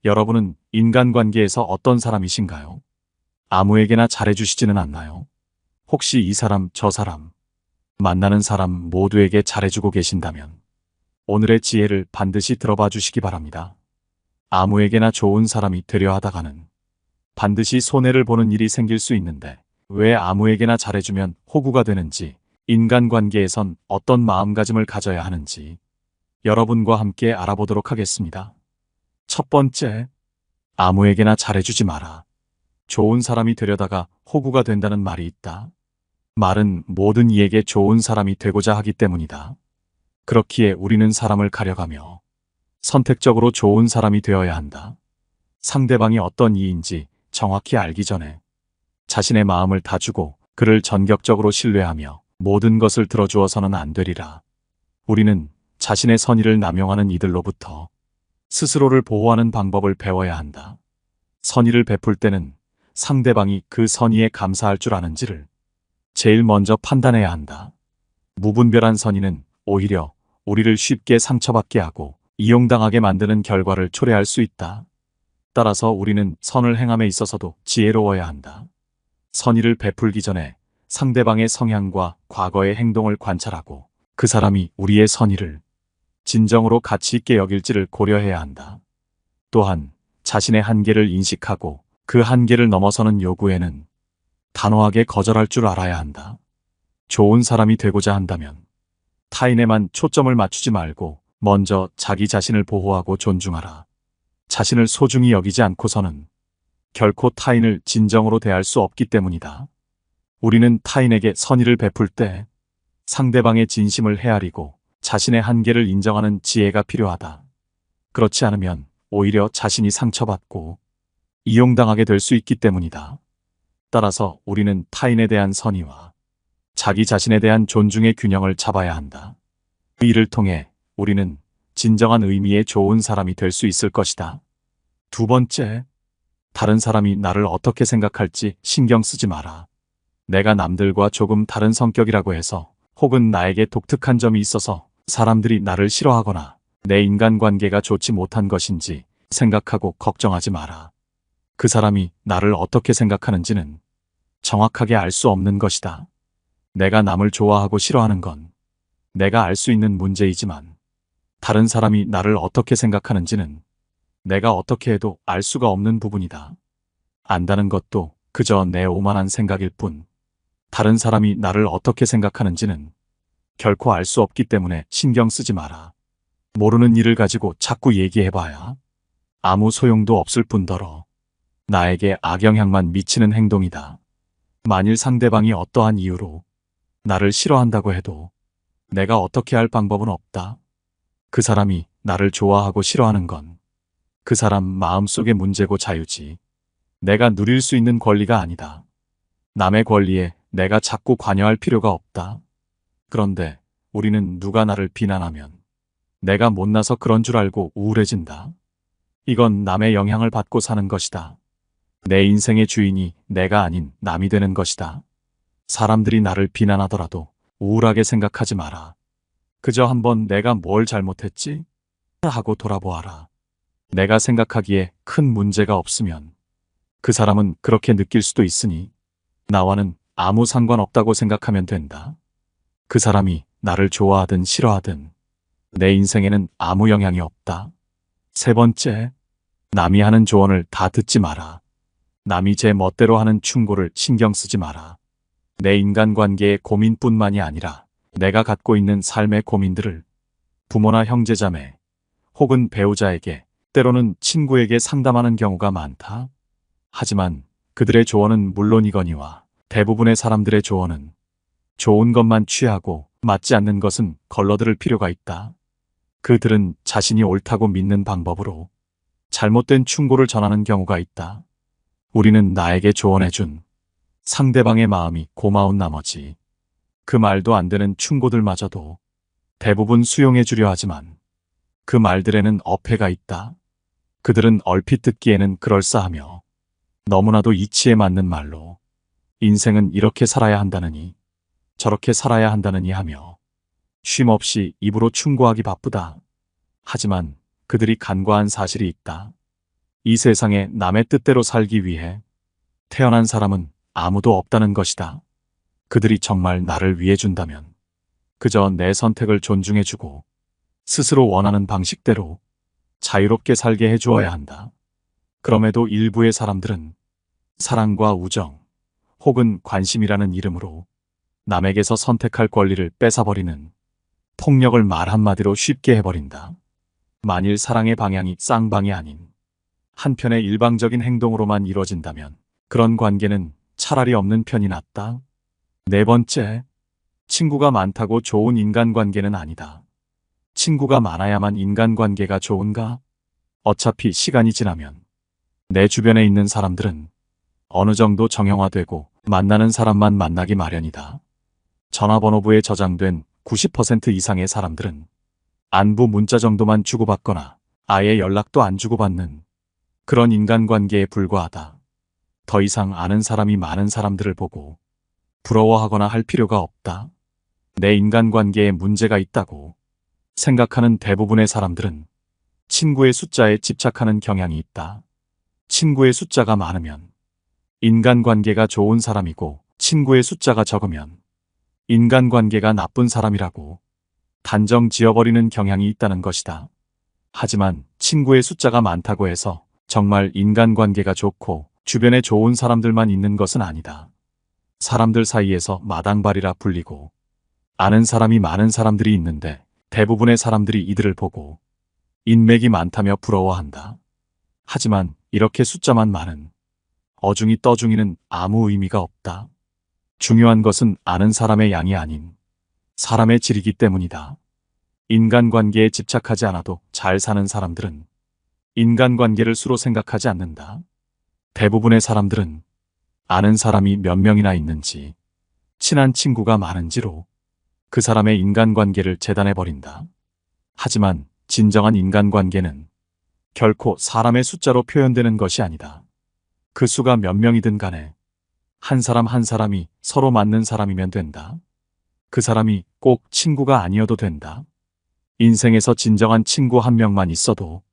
여러분은 인간관계에서 어떤 사람이신가요? 아무에게나 잘해주시지는 않나요? 혹시 이 사람, 저 사람, 만나는 사람 모두에게 잘해주고 계신다면 오늘의 지혜를 반드시 들어봐 주시기 바랍니다. 아무에게나 좋은 사람이 되려 하다가는 반드시 손해를 보는 일이 생길 수 있는데 왜 아무에게나 잘해주면 호구가 되는지, 인간관계에선 어떤 마음가짐을 가져야 하는지 여러분과 함께 알아보도록 하겠습니다. 첫 번째, 아무에게나 잘해주지 마라. 좋은 사람이 되려다가 호구가 된다는 말이 있다. 말은 모든 이에게 좋은 사람이 되고자 하기 때문이다. 그렇기에 우리는 사람을 가려가며 선택적으로 좋은 사람이 되어야 한다. 상대방이 어떤 이인지 정확히 알기 전에 자신의 마음을 다 주고 그를 전격적으로 신뢰하며 모든 것을 들어주어서는 안 되리라. 우리는 자신의 선의를 남용하는 이들로부터 스스로를 보호하는 방법을 배워야 한다. 선의를 베풀 때는 상대방이 그 선의에 감사할 줄 아는지를 제일 먼저 판단해야 한다. 무분별한 선의는 오히려 우리를 쉽게 상처받게 하고 이용당하게 만드는 결과를 초래할 수 있다. 따라서 우리는 선을 행함에 있어서도 지혜로워야 한다. 선의를 베풀기 전에 상대방의 성향과 과거의 행동을 관찰하고 그 사람이 우리의 선의를 진정으로 가치 있게 여길지를 고려해야 한다. 또한 자신의 한계를 인식하고 그 한계를 넘어서는 요구에는 단호하게 거절할 줄 알아야 한다. 좋은 사람이 되고자 한다면 타인에만 초점을 맞추지 말고 먼저 자기 자신을 보호하고 존중하라. 자신을 소중히 여기지 않고서는 결코 타인을 진정으로 대할 수 없기 때문이다. 우리는 타인에게 선의를 베풀 때 상대방의 진심을 헤아리고 자신의 한계를 인정하는 지혜가 필요하다. 그렇지 않으면 오히려 자신이 상처받고 이용당하게 될 수 있기 때문이다. 따라서 우리는 타인에 대한 선의와 자기 자신에 대한 존중의 균형을 잡아야 한다. 이를 통해 우리는 진정한 의미의 좋은 사람이 될 수 있을 것이다. 두 번째, 다른 사람이 나를 어떻게 생각할지 신경 쓰지 마라. 내가 남들과 조금 다른 성격이라고 해서 혹은 나에게 독특한 점이 있어서 사람들이 나를 싫어하거나 내 인간관계가 좋지 못한 것인지 생각하고 걱정하지 마라. 그 사람이 나를 어떻게 생각하는지는 정확하게 알 수 없는 것이다. 내가 남을 좋아하고 싫어하는 건 내가 알 수 있는 문제이지만 다른 사람이 나를 어떻게 생각하는지는 내가 어떻게 해도 알 수가 없는 부분이다. 안다는 것도 그저 내 오만한 생각일 뿐 다른 사람이 나를 어떻게 생각하는지는 결코 알 수 없기 때문에 신경 쓰지 마라. 모르는 일을 가지고 자꾸 얘기해봐야 아무 소용도 없을 뿐더러 나에게 악영향만 미치는 행동이다. 만일 상대방이 어떠한 이유로 나를 싫어한다고 해도 내가 어떻게 할 방법은 없다. 그 사람이 나를 좋아하고 싫어하는 건 그 사람 마음속의 문제고 자유지 내가 누릴 수 있는 권리가 아니다. 남의 권리에 내가 자꾸 관여할 필요가 없다. 그런데 우리는 누가 나를 비난하면 내가 못나서 그런 줄 알고 우울해진다. 이건 남의 영향을 받고 사는 것이다. 내 인생의 주인이 내가 아닌 남이 되는 것이다. 사람들이 나를 비난하더라도 우울하게 생각하지 마라. 그저 한번 내가 뭘 잘못했지? 하고 돌아보아라. 내가 생각하기에 큰 문제가 없으면 그 사람은 그렇게 느낄 수도 있으니 나와는 아무 상관없다고 생각하면 된다. 그 사람이 나를 좋아하든 싫어하든 내 인생에는 아무 영향이 없다. 세 번째, 남이 하는 조언을 다 듣지 마라. 남이 제 멋대로 하는 충고를 신경 쓰지 마라. 내 인간관계의 고민뿐만이 아니라 내가 갖고 있는 삶의 고민들을 부모나 형제자매 혹은 배우자에게 때로는 친구에게 상담하는 경우가 많다. 하지만 그들의 조언은 물론이거니와 대부분의 사람들의 조언은 좋은 것만 취하고 맞지 않는 것은 걸러들을 필요가 있다. 그들은 자신이 옳다고 믿는 방법으로 잘못된 충고를 전하는 경우가 있다. 우리는 나에게 조언해준 상대방의 마음이 고마운 나머지 그 말도 안 되는 충고들마저도 대부분 수용해 주려 하지만 그 말들에는 어폐가 있다. 그들은 얼핏 듣기에는 그럴싸하며 너무나도 이치에 맞는 말로 인생은 이렇게 살아야 한다느니 저렇게 살아야 한다느니 하며 쉼없이 입으로 충고하기 바쁘다. 하지만 그들이 간과한 사실이 있다. 이 세상에 남의 뜻대로 살기 위해 태어난 사람은 아무도 없다는 것이다. 그들이 정말 나를 위해 준다면 그저 내 선택을 존중해주고 스스로 원하는 방식대로 자유롭게 살게 해주어야 한다. 그럼에도 일부의 사람들은 사랑과 우정 혹은 관심이라는 이름으로 남에게서 선택할 권리를 뺏어버리는 폭력을 말 한마디로 쉽게 해버린다. 만일 사랑의 방향이 쌍방이 아닌 한편의 일방적인 행동으로만 이루어진다면 그런 관계는 차라리 없는 편이 낫다. 네 번째, 친구가 많다고 좋은 인간관계는 아니다. 친구가 많아야만 인간관계가 좋은가? 어차피 시간이 지나면 내 주변에 있는 사람들은 어느 정도 정형화되고 만나는 사람만 만나기 마련이다. 전화번호부에 저장된 90% 이상의 사람들은 안부 문자 정도만 주고받거나 아예 연락도 안 주고받는 그런 인간관계에 불과하다. 더 이상 아는 사람이 많은 사람들을 보고 부러워하거나 할 필요가 없다. 내 인간관계에 문제가 있다고 생각하는 대부분의 사람들은 친구의 숫자에 집착하는 경향이 있다. 친구의 숫자가 많으면 인간관계가 좋은 사람이고 친구의 숫자가 적으면 인간관계가 나쁜 사람이라고 단정 지어버리는 경향이 있다는 것이다. 하지만 친구의 숫자가 많다고 해서 정말 인간관계가 좋고 주변에 좋은 사람들만 있는 것은 아니다. 사람들 사이에서 마당발이라 불리고 아는 사람이 많은 사람들이 있는데 대부분의 사람들이 이들을 보고 인맥이 많다며 부러워한다. 하지만 이렇게 숫자만 많은 어중이 떠중이는 아무 의미가 없다. 중요한 것은 아는 사람의 양이 아닌 사람의 질이기 때문이다. 인간관계에 집착하지 않아도 잘 사는 사람들은 인간관계를 수로 생각하지 않는다. 대부분의 사람들은 아는 사람이 몇 명이나 있는지, 친한 친구가 많은지로 그 사람의 인간관계를 재단해버린다. 하지만 진정한 인간관계는 결코 사람의 숫자로 표현되는 것이 아니다. 그 수가 몇 명이든 간에 한 사람 한 사람이 서로 맞는 사람이면 된다. 그 사람이 꼭 친구가 아니어도 된다. 인생에서 진정한 친구 한 명만 있어도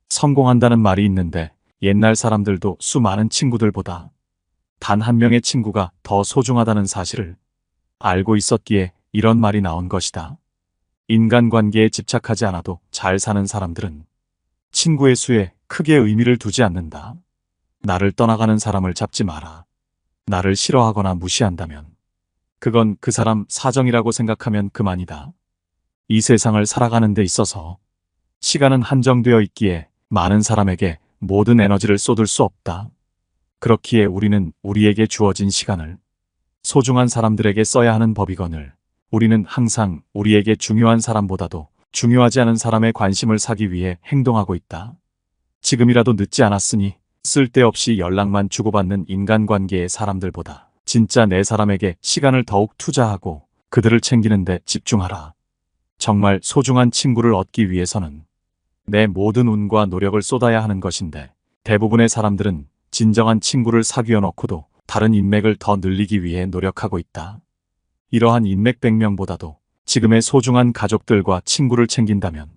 성공한다는 말이 있는데 옛날 사람들도 수많은 친구들보다 단 한 명의 친구가 더 소중하다는 사실을 알고 있었기에 이런 말이 나온 것이다. 인간관계에 집착하지 않아도 잘 사는 사람들은 친구의 수에 크게 의미를 두지 않는다. 나를 떠나가는 사람을 잡지 마라. 나를 싫어하거나 무시한다면 그건 그 사람 사정이라고 생각하면 그만이다. 이 세상을 살아가는 데 있어서 시간은 한정되어 있기에 많은 사람에게 모든 에너지를 쏟을 수 없다. 그렇기에 우리는 우리에게 주어진 시간을 소중한 사람들에게 써야 하는 법이거늘 우리는 항상 우리에게 중요한 사람보다도 중요하지 않은 사람의 관심을 사기 위해 행동하고 있다. 지금이라도 늦지 않았으니 쓸데없이 연락만 주고받는 인간관계의 사람들보다 진짜 내 사람에게 시간을 더욱 투자하고 그들을 챙기는 데 집중하라. 정말 소중한 친구를 얻기 위해서는 내 모든 운과 노력을 쏟아야 하는 것인데 대부분의 사람들은 진정한 친구를 사귀어 놓고도 다른 인맥을 더 늘리기 위해 노력하고 있다. 이러한 인맥 100명보다도 지금의 소중한 가족들과 친구를 챙긴다면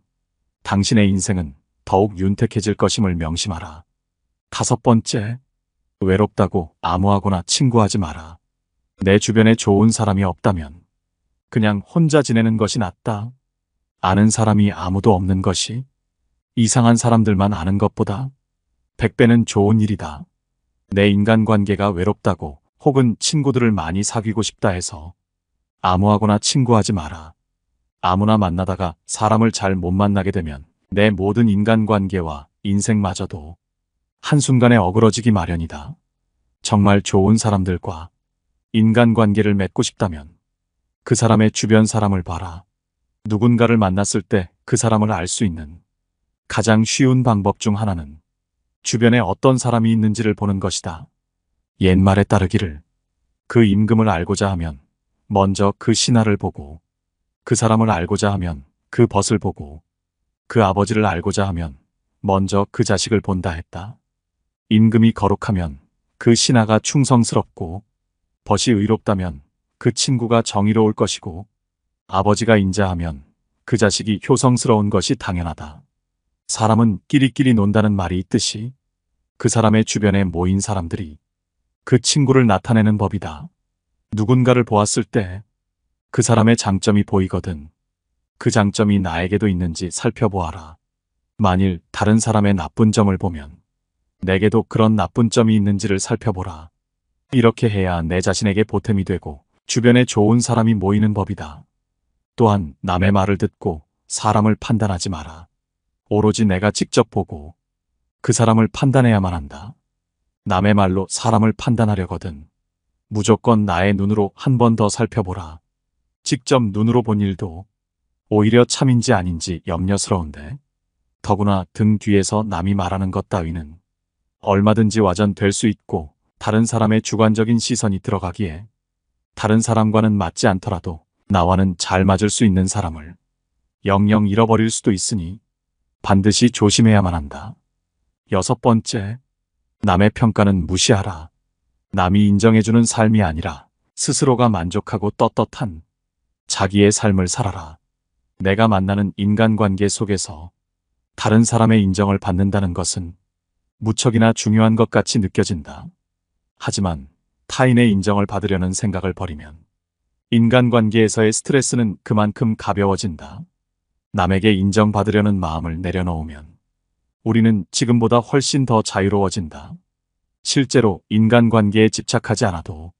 당신의 인생은 더욱 윤택해질 것임을 명심하라. 5번째, 외롭다고 아무하고나 친구하지 마라. 내 주변에 좋은 사람이 없다면 그냥 혼자 지내는 것이 낫다. 아는 사람이 아무도 없는 것이 이상한 사람들만 아는 것보다 100배는 좋은 일이다. 내 인간관계가 외롭다고 혹은 친구들을 많이 사귀고 싶다 해서 아무하고나 친구하지 마라. 아무나 만나다가 사람을 잘 못 만나게 되면 내 모든 인간관계와 인생마저도 한순간에 어그러지기 마련이다. 정말 좋은 사람들과 인간관계를 맺고 싶다면 그 사람의 주변 사람을 봐라. 누군가를 만났을 때 그 사람을 알 수 있는 가장 쉬운 방법 중 하나는 주변에 어떤 사람이 있는지를 보는 것이다. 옛말에 따르기를 그 임금을 알고자 하면 먼저 그 신하를 보고 그 사람을 알고자 하면 그 벗을 보고 그 아버지를 알고자 하면 먼저 그 자식을 본다 했다. 임금이 거룩하면 그 신하가 충성스럽고 벗이 의롭다면 그 친구가 정의로울 것이고 아버지가 인자하면 그 자식이 효성스러운 것이 당연하다. 사람은 끼리끼리 논다는 말이 있듯이 그 사람의 주변에 모인 사람들이 그 친구를 나타내는 법이다. 누군가를 보았을 때 그 사람의 장점이 보이거든. 그 장점이 나에게도 있는지 살펴보아라. 만일 다른 사람의 나쁜 점을 보면 내게도 그런 나쁜 점이 있는지를 살펴보라. 이렇게 해야 내 자신에게 보탬이 되고 주변에 좋은 사람이 모이는 법이다. 또한 남의 말을 듣고 사람을 판단하지 마라. 오로지 내가 직접 보고 그 사람을 판단해야만 한다. 남의 말로 사람을 판단하려거든 무조건 나의 눈으로 한 번 더 살펴보라. 직접 눈으로 본 일도 오히려 참인지 아닌지 염려스러운데 더구나 등 뒤에서 남이 말하는 것 따위는 얼마든지 와전될 수 있고 다른 사람의 주관적인 시선이 들어가기에 다른 사람과는 맞지 않더라도 나와는 잘 맞을 수 있는 사람을 영영 잃어버릴 수도 있으니 반드시 조심해야만 한다. 6번째, 남의 평가는 무시하라. 남이 인정해주는 삶이 아니라 스스로가 만족하고 떳떳한 자기의 삶을 살아라. 내가 만나는 인간관계 속에서 다른 사람의 인정을 받는다는 것은 무척이나 중요한 것 같이 느껴진다. 하지만 타인의 인정을 받으려는 생각을 버리면 인간관계에서의 스트레스는 그만큼 가벼워진다. 남에게 인정받으려는 마음을 내려놓으면 우리는 지금보다 훨씬 더 자유로워진다. 실제로 인간관계에 집착하지 않아도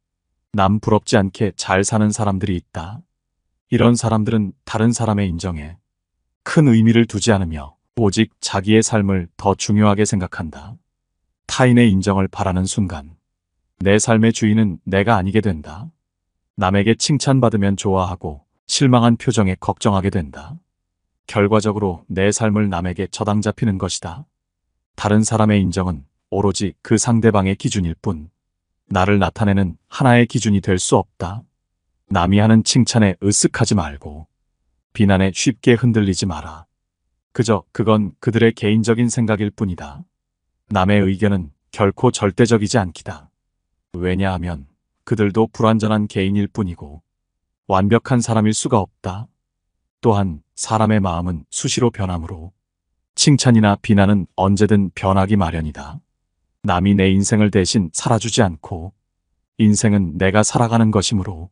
남 부럽지 않게 잘 사는 사람들이 있다. 이런 사람들은 다른 사람의 인정에 큰 의미를 두지 않으며 오직 자기의 삶을 더 중요하게 생각한다. 타인의 인정을 바라는 순간 내 삶의 주인은 내가 아니게 된다. 남에게 칭찬받으면 좋아하고 실망한 표정에 걱정하게 된다. 결과적으로 내 삶을 남에게 저당 잡히는 것이다. 다른 사람의 인정은 오로지 그 상대방의 기준일 뿐 나를 나타내는 하나의 기준이 될 수 없다. 남이 하는 칭찬에 으쓱하지 말고 비난에 쉽게 흔들리지 마라. 그저 그건 그들의 개인적인 생각일 뿐이다. 남의 의견은 결코 절대적이지 않기다. 왜냐하면 그들도 불완전한 개인일 뿐이고 완벽한 사람일 수가 없다. 또한 사람의 마음은 수시로 변하므로 칭찬이나 비난은 언제든 변하기 마련이다. 남이 내 인생을 대신 살아주지 않고 인생은 내가 살아가는 것이므로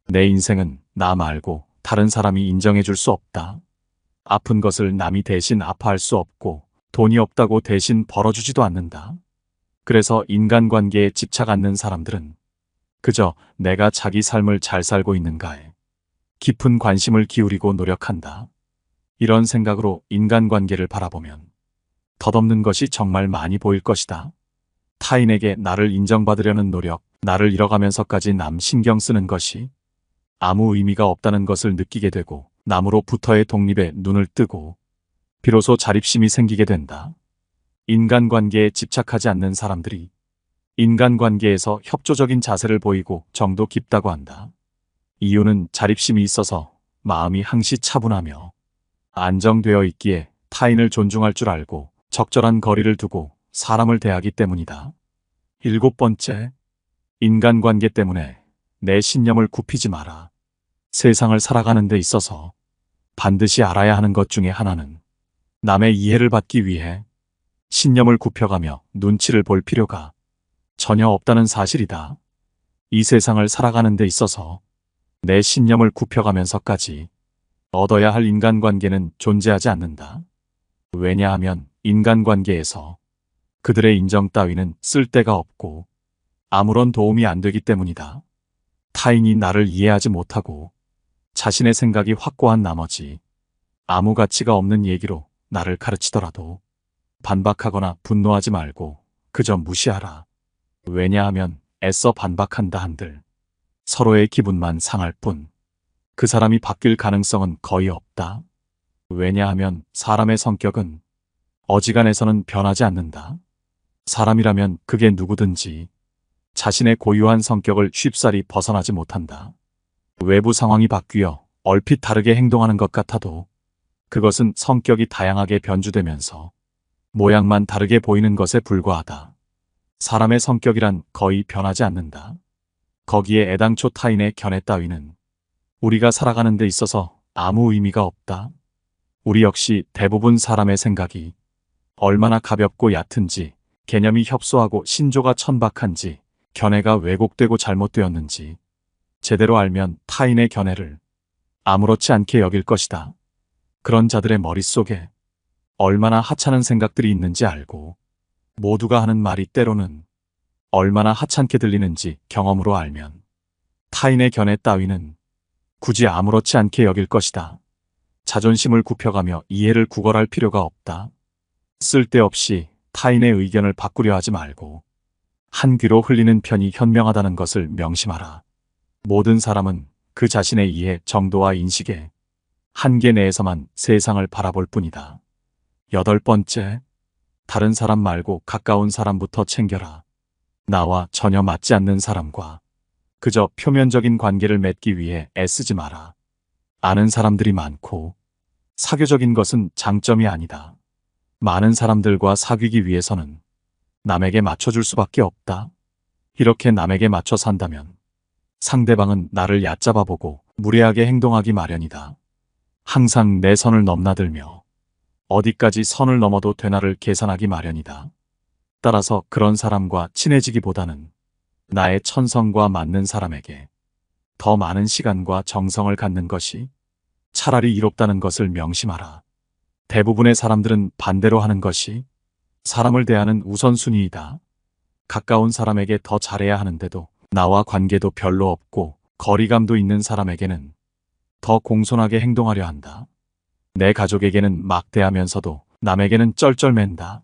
내 인생은 나 말고 다른 사람이 인정해 줄 수 없다. 아픈 것을 남이 대신 아파할 수 없고 돈이 없다고 대신 벌어주지도 않는다. 그래서 인간관계에 집착 않는 사람들은 그저 내가 자기 삶을 잘 살고 있는가에 깊은 관심을 기울이고 노력한다. 이런 생각으로 인간관계를 바라보면 덧없는 것이 정말 많이 보일 것이다. 타인에게 나를 인정받으려는 노력, 나를 잃어가면서까지 남 신경 쓰는 것이 아무 의미가 없다는 것을 느끼게 되고 남으로부터의 독립에 눈을 뜨고 비로소 자립심이 생기게 된다. 인간관계에 집착하지 않는 사람들이 인간관계에서 협조적인 자세를 보이고 정도 깊다고 한다. 이유는 자립심이 있어서 마음이 항시 차분하며 안정되어 있기에 타인을 존중할 줄 알고 적절한 거리를 두고 사람을 대하기 때문이다. 7번째, 인간관계 때문에 내 신념을 굽히지 마라. 세상을 살아가는 데 있어서 반드시 알아야 하는 것 중에 하나는 남의 이해를 받기 위해 신념을 굽혀가며 눈치를 볼 필요가 전혀 없다는 사실이다. 이 세상을 살아가는 데 있어서 내 신념을 굽혀가면서까지 얻어야 할 인간관계는 존재하지 않는다. 왜냐하면 인간관계에서 그들의 인정 따위는 쓸데가 없고 아무런 도움이 안 되기 때문이다. 타인이 나를 이해하지 못하고 자신의 생각이 확고한 나머지 아무 가치가 없는 얘기로 나를 가르치더라도 반박하거나 분노하지 말고 그저 무시하라. 왜냐하면 애써 반박한다 한들 서로의 기분만 상할 뿐 그 사람이 바뀔 가능성은 거의 없다. 왜냐하면 사람의 성격은 어지간해서는 변하지 않는다. 사람이라면 그게 누구든지 자신의 고유한 성격을 쉽사리 벗어나지 못한다. 외부 상황이 바뀌어 얼핏 다르게 행동하는 것 같아도 그것은 성격이 다양하게 변주되면서 모양만 다르게 보이는 것에 불과하다. 사람의 성격이란 거의 변하지 않는다. 거기에 애당초 타인의 견해 따위는 우리가 살아가는 데 있어서 아무 의미가 없다. 우리 역시 대부분 사람의 생각이 얼마나 가볍고 얕은지 개념이 협소하고 신조가 천박한지, 견해가 왜곡되고 잘못되었는지 제대로 알면 타인의 견해를 아무렇지 않게 여길 것이다. 그런 자들의 머릿속에 얼마나 하찮은 생각들이 있는지 알고 모두가 하는 말이 때로는 얼마나 하찮게 들리는지 경험으로 알면 타인의 견해 따위는 굳이 아무렇지 않게 여길 것이다. 자존심을 굽혀가며 이해를 구걸할 필요가 없다. 쓸데없이 타인의 의견을 바꾸려 하지 말고 한 귀로 흘리는 편이 현명하다는 것을 명심하라. 모든 사람은 그 자신의 이해 정도와 인식의 한계 내에서만 세상을 바라볼 뿐이다. 8번째, 다른 사람 말고 가까운 사람부터 챙겨라. 나와 전혀 맞지 않는 사람과 그저 표면적인 관계를 맺기 위해 애쓰지 마라. 아는 사람들이 많고 사교적인 것은 장점이 아니다. 많은 사람들과 사귀기 위해서는 남에게 맞춰줄 수밖에 없다. 이렇게 남에게 맞춰 산다면 상대방은 나를 얕잡아 보고 무례하게 행동하기 마련이다. 항상 내 선을 넘나들며 어디까지 선을 넘어도 되나를 계산하기 마련이다. 따라서 그런 사람과 친해지기보다는 나의 천성과 맞는 사람에게 더 많은 시간과 정성을 갖는 것이 차라리 이롭다는 것을 명심하라. 대부분의 사람들은 반대로 하는 것이 사람을 대하는 우선순위이다. 가까운 사람에게 더 잘해야 하는데도 나와 관계도 별로 없고 거리감도 있는 사람에게는 더 공손하게 행동하려 한다. 내 가족에게는 막대하면서도 남에게는 쩔쩔맨다.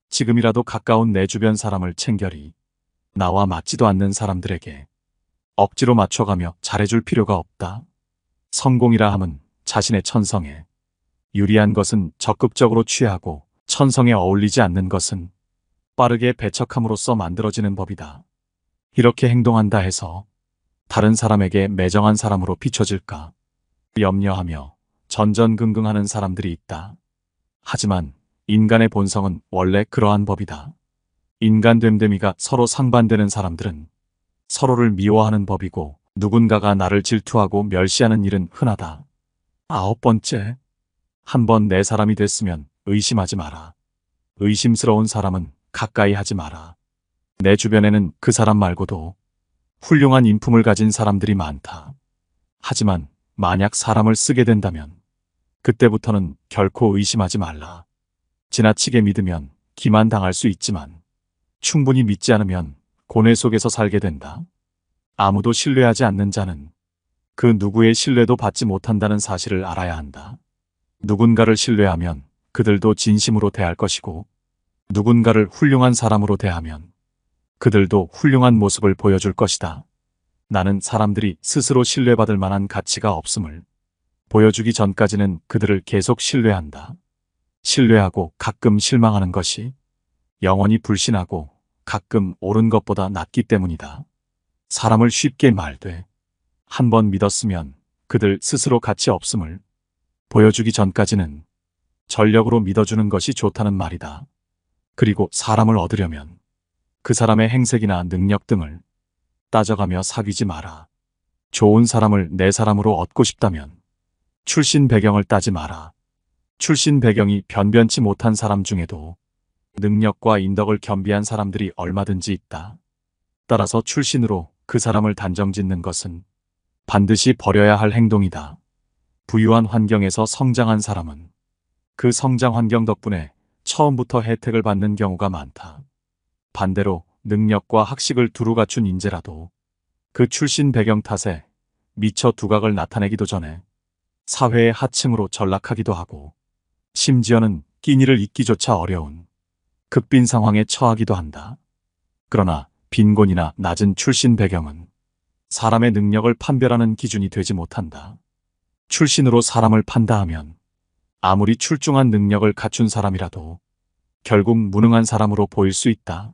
지금이라도 가까운 내 주변 사람을 챙겨리. 나와 맞지도 않는 사람들에게 억지로 맞춰가며 잘해줄 필요가 없다. 성공이라 함은 자신의 천성에 유리한 것은 적극적으로 취하고 천성에 어울리지 않는 것은 빠르게 배척함으로써 만들어지는 법이다. 이렇게 행동한다 해서 다른 사람에게 매정한 사람으로 비춰질까 염려하며 전전긍긍하는 사람들이 있다. 하지만 인간의 본성은 원래 그러한 법이다. 인간 됨됨이가 서로 상반되는 사람들은 서로를 미워하는 법이고 누군가가 나를 질투하고 멸시하는 일은 흔하다. 9번째, 한번 내 사람이 됐으면 의심하지 마라. 의심스러운 사람은 가까이 하지 마라. 내 주변에는 그 사람 말고도 훌륭한 인품을 가진 사람들이 많다. 하지만 만약 사람을 쓰게 된다면 그때부터는 결코 의심하지 말라. 지나치게 믿으면 기만당할 수 있지만 충분히 믿지 않으면 고뇌 속에서 살게 된다. 아무도 신뢰하지 않는 자는 그 누구의 신뢰도 받지 못한다는 사실을 알아야 한다. 누군가를 신뢰하면 그들도 진심으로 대할 것이고 누군가를 훌륭한 사람으로 대하면 그들도 훌륭한 모습을 보여줄 것이다. 나는 사람들이 스스로 신뢰받을 만한 가치가 없음을 보여주기 전까지는 그들을 계속 신뢰한다. 신뢰하고 가끔 실망하는 것이 영원히 불신하고 가끔 옳은 것보다 낫기 때문이다. 사람을 쉽게 말되 한번 믿었으면 그들 스스로 가치 없음을 보여주기 전까지는 전력으로 믿어주는 것이 좋다는 말이다. 그리고 사람을 얻으려면 그 사람의 행색이나 능력 등을 따져가며 사귀지 마라. 좋은 사람을 내 사람으로 얻고 싶다면 출신 배경을 따지 마라. 출신 배경이 변변치 못한 사람 중에도 능력과 인덕을 겸비한 사람들이 얼마든지 있다. 따라서 출신으로 그 사람을 단정짓는 것은 반드시 버려야 할 행동이다. 부유한 환경에서 성장한 사람은 그 성장 환경 덕분에 처음부터 혜택을 받는 경우가 많다. 반대로 능력과 학식을 두루 갖춘 인재라도 그 출신 배경 탓에 미처 두각을 나타내기도 전에 사회의 하층으로 전락하기도 하고 심지어는 끼니를 잇기조차 어려운 극빈 상황에 처하기도 한다. 그러나 빈곤이나 낮은 출신 배경은 사람의 능력을 판별하는 기준이 되지 못한다. 출신으로 사람을 판다 하면 아무리 출중한 능력을 갖춘 사람이라도 결국 무능한 사람으로 보일 수 있다.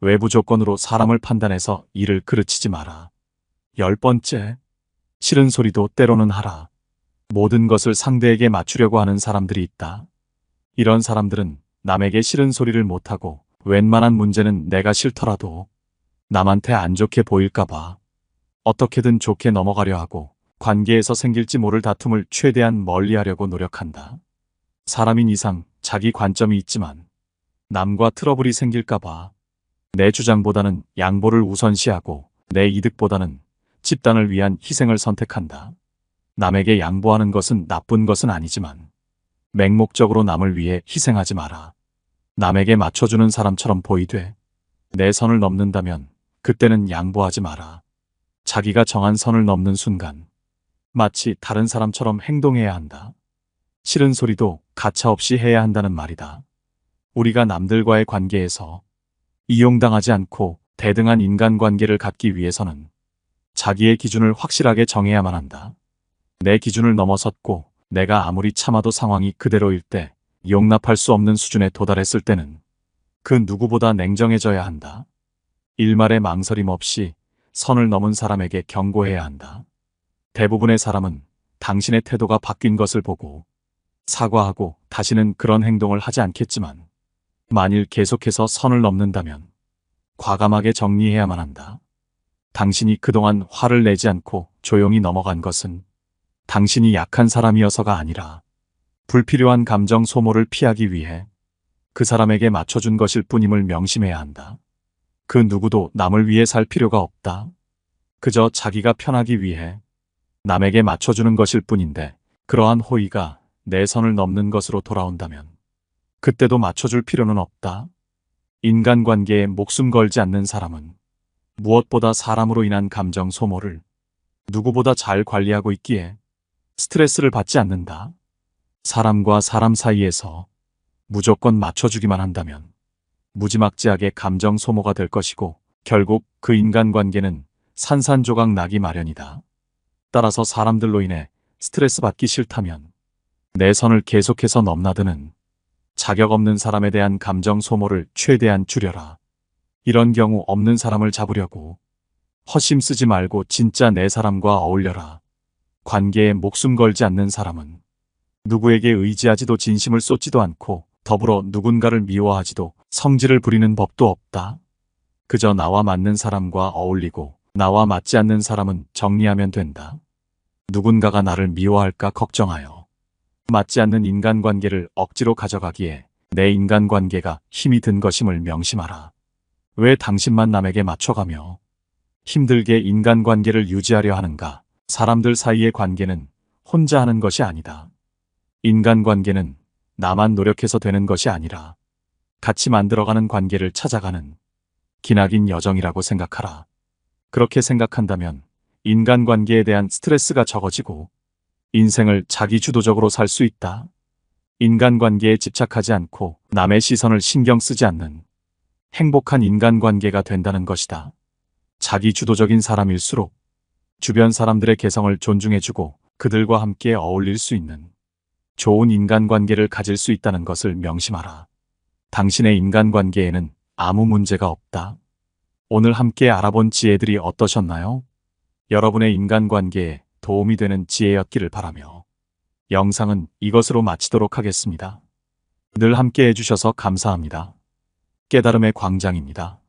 외부 조건으로 사람을 판단해서 이를 그르치지 마라. 10번째, 싫은 소리도 때로는 하라. 모든 것을 상대에게 맞추려고 하는 사람들이 있다. 이런 사람들은 남에게 싫은 소리를 못하고 웬만한 문제는 내가 싫더라도 남한테 안 좋게 보일까봐 어떻게든 좋게 넘어가려 하고 관계에서 생길지 모를 다툼을 최대한 멀리하려고 노력한다. 사람인 이상 자기 관점이 있지만 남과 트러블이 생길까봐 내 주장보다는 양보를 우선시하고 내 이득보다는 집단을 위한 희생을 선택한다. 남에게 양보하는 것은 나쁜 것은 아니지만 맹목적으로 남을 위해 희생하지 마라. 남에게 맞춰주는 사람처럼 보이되 내 선을 넘는다면 그때는 양보하지 마라. 자기가 정한 선을 넘는 순간 마치 다른 사람처럼 행동해야 한다. 싫은 소리도 가차없이 해야 한다는 말이다. 우리가 남들과의 관계에서 이용당하지 않고 대등한 인간관계를 갖기 위해서는 자기의 기준을 확실하게 정해야만 한다. 내 기준을 넘어섰고 내가 아무리 참아도 상황이 그대로일 때, 용납할 수 없는 수준에 도달했을 때는 그 누구보다 냉정해져야 한다. 일말의 망설임 없이 선을 넘은 사람에게 경고해야 한다. 대부분의 사람은 당신의 태도가 바뀐 것을 보고 사과하고 다시는 그런 행동을 하지 않겠지만 만일 계속해서 선을 넘는다면 과감하게 정리해야만 한다. 당신이 그동안 화를 내지 않고 조용히 넘어간 것은 당신이 약한 사람이어서가 아니라 불필요한 감정 소모를 피하기 위해 그 사람에게 맞춰준 것일 뿐임을 명심해야 한다. 그 누구도 남을 위해 살 필요가 없다. 그저 자기가 편하기 위해 남에게 맞춰주는 것일 뿐인데 그러한 호의가 내 선을 넘는 것으로 돌아온다면 그때도 맞춰줄 필요는 없다. 인간관계에 목숨 걸지 않는 사람은 무엇보다 사람으로 인한 감정 소모를 누구보다 잘 관리하고 있기에 스트레스를 받지 않는다. 사람과 사람 사이에서 무조건 맞춰주기만 한다면 무지막지하게 감정 소모가 될 것이고 결국 그 인간관계는 산산조각 나기 마련이다. 따라서 사람들로 인해 스트레스 받기 싫다면 내 선을 계속해서 넘나드는 자격 없는 사람에 대한 감정 소모를 최대한 줄여라. 이런 경우 없는 사람을 잡으려고 헛심 쓰지 말고 진짜 내 사람과 어울려라. 관계에 목숨 걸지 않는 사람은 누구에게 의지하지도 진심을 쏟지도 않고 더불어 누군가를 미워하지도 성질을 부리는 법도 없다. 그저 나와 맞는 사람과 어울리고 나와 맞지 않는 사람은 정리하면 된다. 누군가가 나를 미워할까 걱정하여 맞지 않는 인간관계를 억지로 가져가기에 내 인간관계가 힘이 든 것임을 명심하라. 왜 당신만 남에게 맞춰가며 힘들게 인간관계를 유지하려 하는가? 사람들 사이의 관계는 혼자 하는 것이 아니다. 인간관계는 나만 노력해서 되는 것이 아니라 같이 만들어가는 관계를 찾아가는 기나긴 여정이라고 생각하라. 그렇게 생각한다면 인간관계에 대한 스트레스가 적어지고 인생을 자기 주도적으로 살 수 있다. 인간관계에 집착하지 않고 남의 시선을 신경 쓰지 않는 행복한 인간관계가 된다는 것이다. 자기 주도적인 사람일수록 주변 사람들의 개성을 존중해주고 그들과 함께 어울릴 수 있는 좋은 인간관계를 가질 수 있다는 것을 명심하라. 당신의 인간관계에는 아무 문제가 없다. 오늘 함께 알아본 지혜들이 어떠셨나요? 여러분의 인간관계에 도움이 되는 지혜였기를 바라며 영상은 이것으로 마치도록 하겠습니다. 늘 함께 해주셔서 감사합니다. 깨달음의 광장입니다.